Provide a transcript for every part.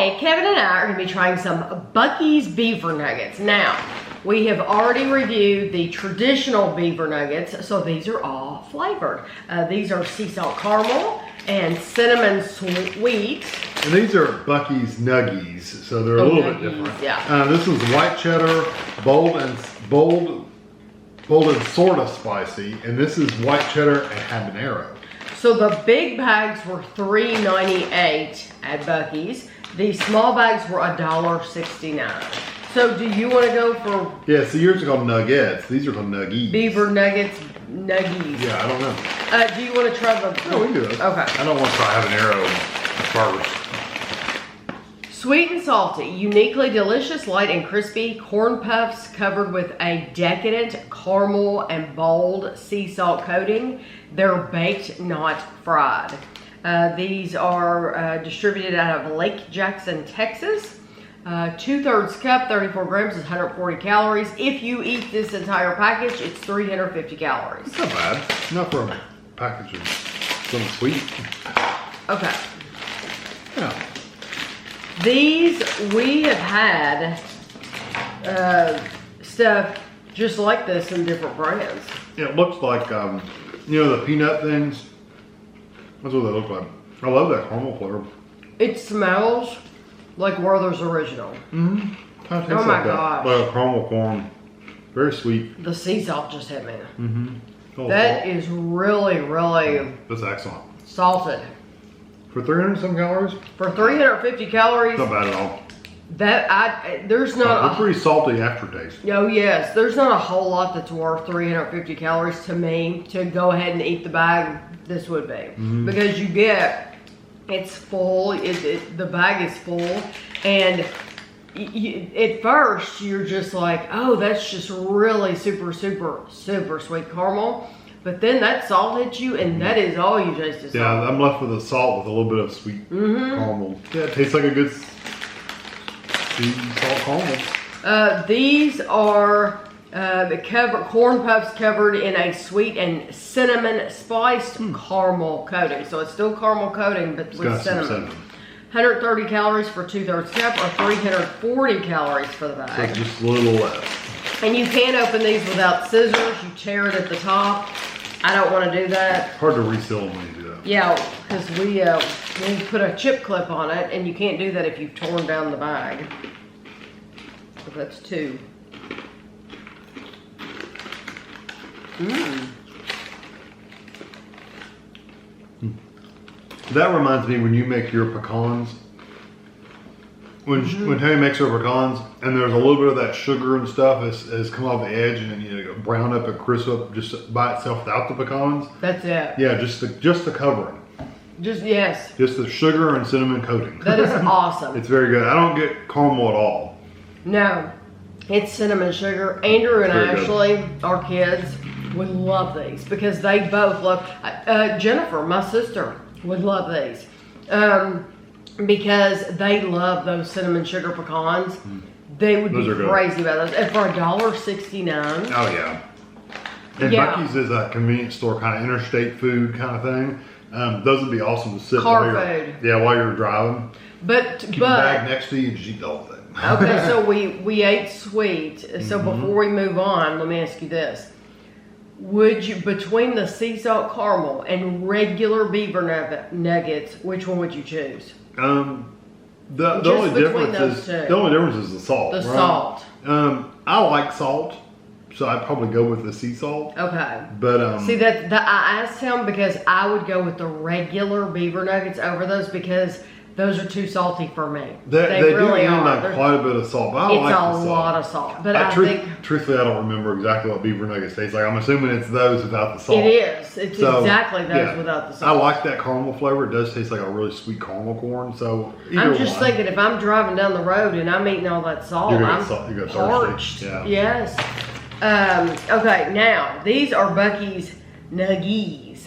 Today, Kevin and I are going to be trying some Buc-ee's beaver nuggets. Now, we have already reviewed the traditional beaver nuggets, so these are all flavored. These are sea salt caramel and cinnamon sweet. And these are Buc-ee's Nug-ees, so they're a little bit different. Yeah. This is white cheddar, bold and sorta spicy, and this is white cheddar and habanero. So the big bags were $3.98 at Buc-ee's. The small bags were $1.69. So do you want to go for? Yeah, so yours are called Nug-ees. These are called Nug-ees. Beaver nuggets, Nug-ees. Yeah, I don't know. Do you want to try the? No, we can do those. Okay. I don't want to try habanero first. Sweet and salty, uniquely delicious, light and crispy corn puffs covered with a decadent caramel and bold sea salt coating. They're baked, not fried. These are distributed out of Lake Jackson, Texas. 2/3 cup, 34 grams is 140 calories. If you eat this entire package, it's 350 calories. It's not bad. Not for a package of something sweet. Okay. Yeah. These, we have had stuff just like this in different brands. It looks like, you know, the peanut things. That's what they look like. I love that caramel flavor. It smells like Werther's Original. Mm-hmm. Kind of tastes Oh my like gosh. Like a caramel corn. Very sweet. The sea salt just hit me. Mm-hmm. That is really, really That's excellent. salted. For 300 some calories? For 350 calories, Not bad at all. there's not It's pretty salty aftertaste. Oh yes, there's not a whole lot that's worth 350 calories to me to go ahead and eat the bag. This would be because you get it's full. The bag is full, and at first you're just like, oh, that's just really super sweet caramel. But then that salt hits you, and that is all you taste is salt. Yeah, I'm left with the salt with a little bit of sweet caramel. Yeah, it tastes like a good sweet salt caramel. These are corn puffs covered in a sweet and cinnamon spiced caramel coating. So it's still caramel coating, but with cinnamon. 130 calories for 2/3 cup, or 340 calories for the bag. So just a little less. And you can open these without scissors. You tear it at the top. I don't want to do that. Hard to reseal them when you do that. Yeah, because we put a chip clip on it, and you can't do that if you've torn down the bag. So that's 2. That reminds me when you make your pecans. When Tammy makes her pecans, and there's a little bit of that sugar and stuff has come off the edge, and then you know, brown up and crisp up just by itself without the pecans. That's it. Yeah, just the covering. Yes. Just the sugar and cinnamon coating. That is awesome. It's very good. I don't get caramel at all. No, it's cinnamon sugar. Andrew and Very Ashley, our kids, would love these because they both love. Jennifer, my sister, would love these. Because they love those cinnamon sugar pecans. They would be crazy about those. And for $1.69. Oh yeah. And Buc-ee's is a convenience store kind of interstate food kind of thing. Those would be awesome to sit Car food. Yeah, while you're driving. But Keep a bag next to you and just eat the whole thing. Okay, so we ate sweet. So before we move on, let me ask you this. Would you, between the sea salt caramel and regular beaver nuggets, which one would you choose? The only difference is the salt. The salt. I like salt, so I'd probably go with the sea salt. Okay. But see I asked him because I would go with the regular beaver nuggets over those because those are too salty for me. They really do are. like quite a bit of salt, but I don't like the salt. It's a lot of salt. But I think truthfully, I don't remember exactly what beaver nuggets taste like. I'm assuming it's those without the salt. It is. It's exactly those without the salt. I like that caramel flavor. It does taste like a really sweet caramel corn. So I'm just thinking if I'm driving down the road and I'm eating all that salt, I'm parched. Yeah. Yes. Okay, now these are Buc-ee's Nug-ees.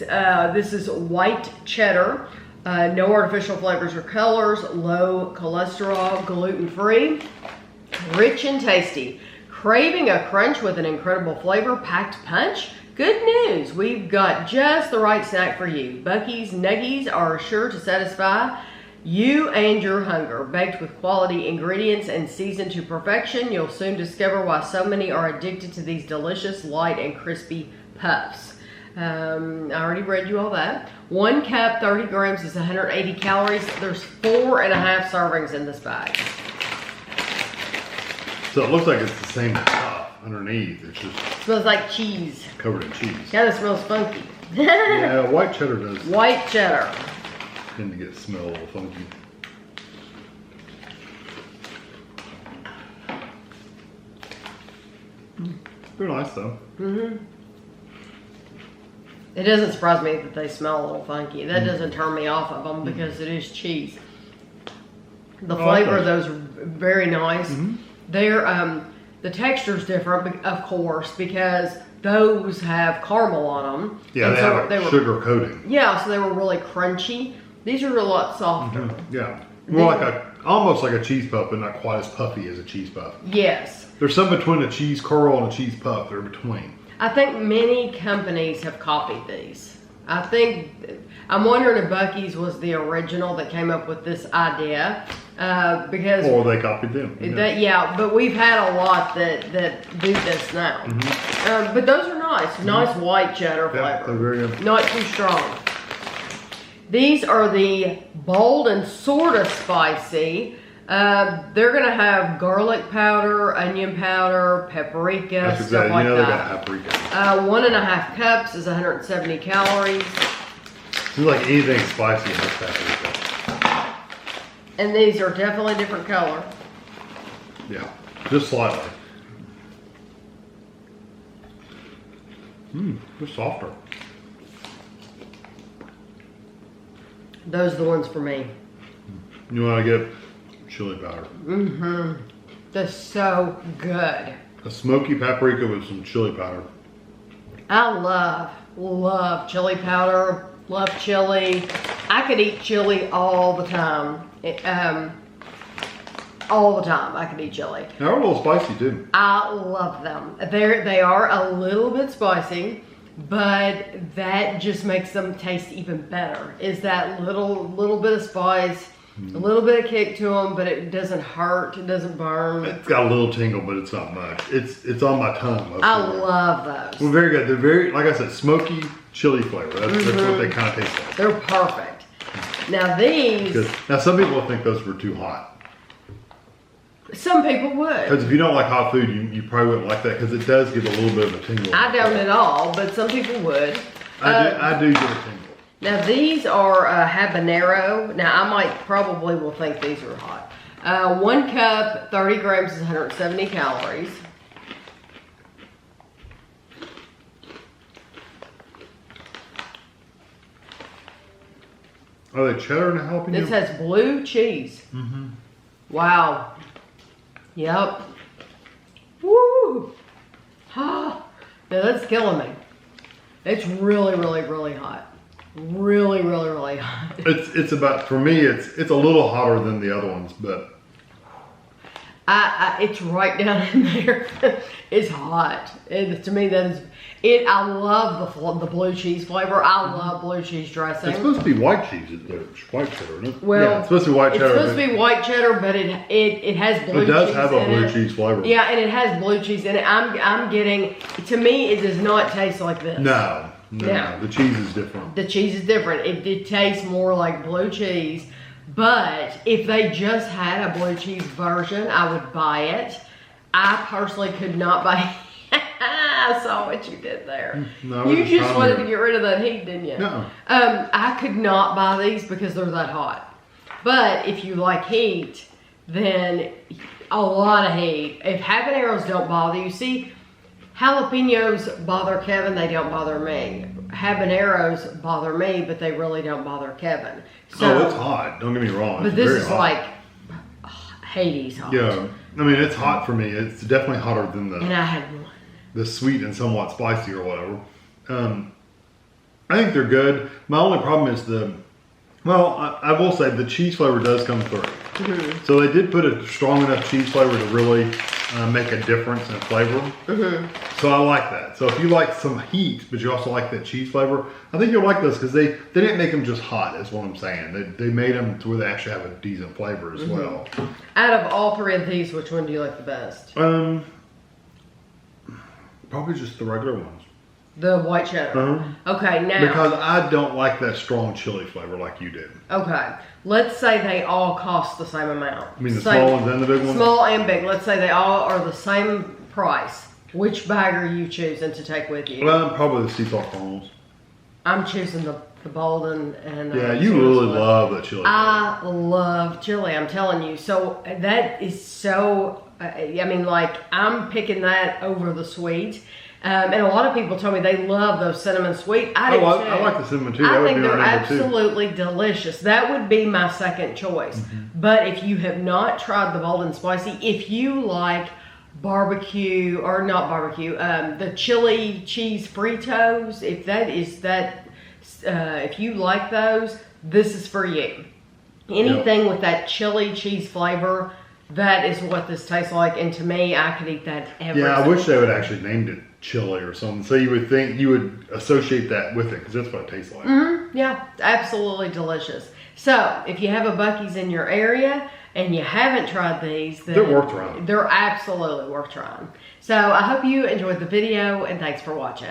This is white cheddar. No artificial flavors or colors, low cholesterol, gluten-free, rich and tasty. Craving a crunch with an incredible flavor, packed punch? Good news, we've got just the right snack for you. Buc-ee's Nug-ees are sure to satisfy you and your hunger. Baked with quality ingredients and seasoned to perfection, you'll soon discover why so many are addicted to these delicious, light, and crispy puffs. I already read you all that. 1 cup, 30 grams is 180 calories. There's 4.5 servings in this bag. So it looks like it's the same stuff underneath. It's just Smells like cheese. covered in cheese. Kind of smells funky. Yeah, white cheddar does White cheddar. tend to get smell a little funky. They're nice though. It doesn't surprise me that they smell a little funky. That doesn't turn me off of them because it is cheese. The flavor of those are very nice. They're the texture's different, of course, because those have caramel on them. Yeah, and they have a sugar coating. Yeah, so they were really crunchy. These are a lot softer. Yeah, more like almost like a cheese puff, but not quite as puffy as a cheese puff. Yes. There's some between a cheese curl and a cheese puff. They're between. I think many companies have copied these. I'm wondering if Buc-ee's was the original that came up with this idea, because Or they copied them. but we've had a lot that do this now. But those are nice white cheddar Yeah, they're flavor, very good. not too strong. These are the bold and sort of spicy. They're gonna have garlic powder, onion powder, paprika, That's stuff exactly, like they got that. paprika. 1.5 cups is 170 calories. It's like anything spicy has paprika. And these are definitely different color. Yeah, just slightly. They're softer. Those are the ones for me. You want to get chili powder. They're so good. A smoky paprika with some chili powder. I love chili powder. Love chili. I could eat chili all the time. All the time I could eat chili. They're a little spicy too. I love them. They are a little bit spicy, but that just makes them taste even better. Is that little bit of spice, a little bit of kick to them, but it doesn't hurt, it doesn't burn. It's got a little tingle, but it's not much. It's on my tongue. Most I of the way. love those. Well, very good. They're very, like I said, smoky chili flavor. That's what they kind of taste like. They're perfect. Now these, Now some people think those were too hot. some people would. Because if you don't like hot food, you probably wouldn't like that because it does give a little bit of a tingle. I don't at all, but some people would. I do get a tingle. Now these are habanero. Now I probably will think these are hot. 1 cup, 30 grams is 170 calories. Are they cheddar and jalapeno? This has blue cheese. Wow. Yep. Woo! Ah, now that's killing me. It's really, really, really hot. Really, really, really hot. It's about, for me, it's a little hotter than the other ones, but It's right down in there. It's hot. To me, that is it. I love the blue cheese flavor. I love blue cheese dressing. it's supposed to be white cheese. It's white cheddar, isn't it? Well, yeah, it's supposed to be white cheddar. It's supposed to be white cheddar, but it has blue cheese. It does have a in blue it. cheese flavor. Yeah, and it has blue cheese in it. I'm getting. To me, it does not taste like this. No. Yeah. The cheese is different. The cheese is different. It tastes more like blue cheese. But if they just had a blue cheese version, I would buy it. I personally could not buy it. I saw what you did there. No, You just wanted to get rid of that heat, didn't you? No. I could not buy these because they're that hot. But if you like heat, then a lot of heat. If habaneros don't bother you, see, jalapenos bother Kevin, they don't bother me. Habaneros bother me, but they really don't bother Kevin. So, it's hot. Don't get me wrong. but It's this very is hot. like Hades hot. Yeah. I mean, it's hot for me. It's definitely hotter than And I had one. the sweet and somewhat spicy or whatever. I think they're good. My only problem is I will say the cheese flavor does come through. So they did put a strong enough cheese flavor to really make a difference in flavor. So I like that. So if you like some heat, but you also like that cheese flavor, I think you'll like this because they didn't make them just hot, is what I'm saying. They made them to where they actually have a decent flavor as well. Out of all three of these, which one do you like the best? Probably just the regular ones. The white cheddar. Okay, now. Because I don't like that strong chili flavor like you do. Okay, let's say they all cost the same amount. I mean the small ones and the big ones? Small and big. Let's say they all are the same price. Which bag are you choosing to take with you? Well, probably the sea salt caramels. I'm choosing the Bolden and yeah, you really love the chili. I love chili, I'm telling you. So that is so, I mean, like, I'm picking that over the sweet. And a lot of people told me they love those cinnamon sweet. I like the cinnamon too. I think they're absolutely delicious. That would be my second choice. But if you have not tried the Bolden Spicy, if you like barbecue, or not barbecue, the chili cheese Fritos, if that is that, if you like those, this is for you. Anything with that chili cheese flavor, that is what this tastes like. And to me, I could eat that every Yeah, I single wish they would actually named it chili or something. So you would think, you would associate that with it because that's what it tastes like. Yeah, absolutely delicious. So if you have a Buc-ee's in your area and you haven't tried these, then they're worth trying. They're absolutely worth trying. So I hope you enjoyed the video and thanks for watching.